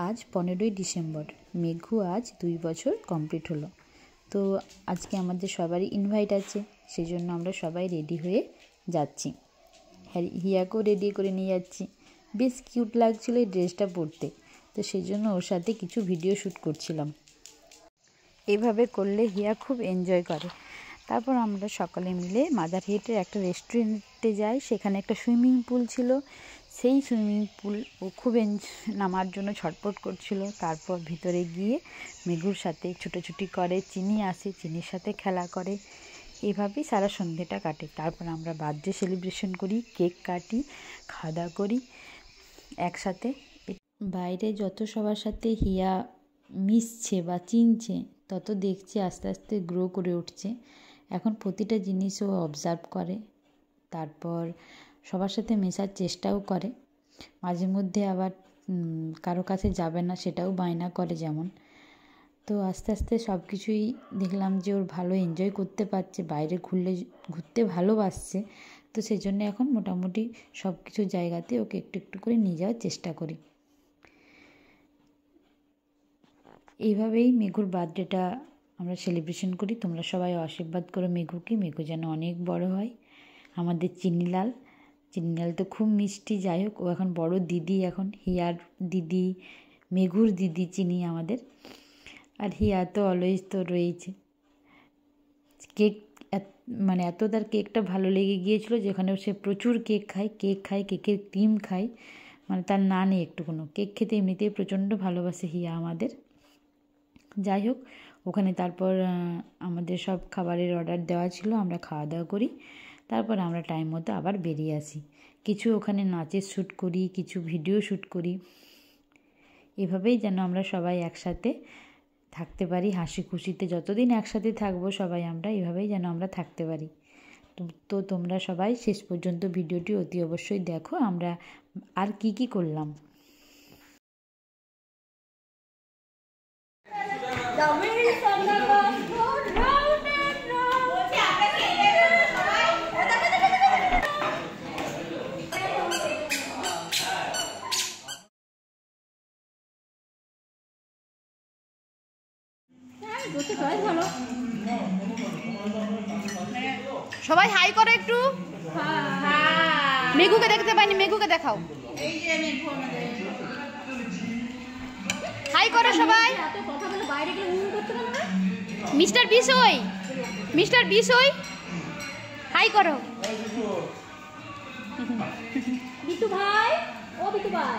आज 15 ডিসেম্বর। মেঘু आज 2 বছর কমপ্লিট হলো। তো আজকে আমাদের সবারই ইনভাইট আছে, সেজন্য আমরা সবাই রেডি হয়ে যাচ্ছি। হিয়াকেও রেডি করে নিয়ে যাচ্ছি। বেশ কিউট লাগছিল এই ড্রেসটা পরতে, তো সেজন্য ওর সাথে কিছু ভিডিও শ্যুট করছিলাম। এইভাবে করলে হিয়া খুব এনজয় করে। তারপর আমরা সকলে মিলে মাদারহেডের একটা রেস্টুরেন্টে যাই। সেখানে একটা সুইমিং পুল ছিল। সেই সুইমিং পুল ও খুব নামার জন্য ছটপট করছিল। তারপর ভিতরে গিয়ে মেঘুর সাথে ছুটোছুটি করে, চিনি আসে, চিনির সাথে খেলা করে। এইভাবেই সারা সন্ধ্যেটা কাটে। তারপর আমরা বার্থডে সেলিব্রেশন করি, কেক কাটি, খাওয়া দাওয়া করি একসাথে। বাইরে যত সবার সাথে হিয়া মিশছে বা চিনছে, তত দেখছি আস্তে আস্তে গ্রো করে উঠছে। এখন প্রতিটা জিনিসও অবজার্ভ করে, তারপর সবার সাথে মেশার চেষ্টাও করে। মাঝে মধ্যে আবার কারো কাছে যাবে না, সেটাও বায়না করে যেমন। তো আস্তে আস্তে সব কিছুই দেখলাম যে ওর ভালো এনজয় করতে পারছে, বাইরে ঘুরতে ভালোবাসছে। তো সেই জন্য এখন মোটামুটি সব কিছু জায়গাতে ওকে একটু একটু করে নিয়ে যাওয়ার চেষ্টা করি। এইভাবেই মেঘুর বার্থডেটা আমরা সেলিব্রেশন করি। তোমরা সবাই আশীর্বাদ করো মেঘুকে, মেঘু যেন অনেক বড় হয়। আমাদের চিনিলাল তো খুব মিষ্টি। যাই হোক, ও এখন বড় দিদি, এখন হিয়ার দিদি, মেঘুর দিদি চিনি আমাদের। আর হিয়া তো অলওয়েজ তো রয়েছে। কেক মানে এত তার কেকটা ভালো লেগে গিয়েছিল, যেখানে সে প্রচুর কেক খায়, কেকের ক্রিম খায়, মানে তার না নেই একটুকুনো। কেক খেতে এমনিতেই প্রচণ্ড ভালোবাসে হিয়া আমাদের। যাই হোক, ওখানে তারপর আমাদের সব খাবারের অর্ডার দেওয়া ছিল, আমরা খাওয়া দাওয়া করি। তারপর আমরা টাইম মতো আবার বেরিয়ে আসি। কিছু ওখানে নাচের শ্যুট করি, কিছু ভিডিও শ্যুট করি। এভাবেই যেন আমরা সবাই একসাথে থাকতে পারি, হাসি খুশিতে যতদিন একসাথে থাকবো সবাই আমরা, এভাবেই যেন আমরা থাকতে পারি। তো তোমরা সবাই শেষ পর্যন্ত ভিডিওটি অতি অবশ্যই দেখো আমরা আর কি করলাম। সবাই হাই করো একটু। মেঘুকে দেখতে পাইনি, মেঘুকে দেখাও। হাই করো সবাই। মিস্টার বিশই হাই করো। বিটু ভাই, ও বিটু ভাই।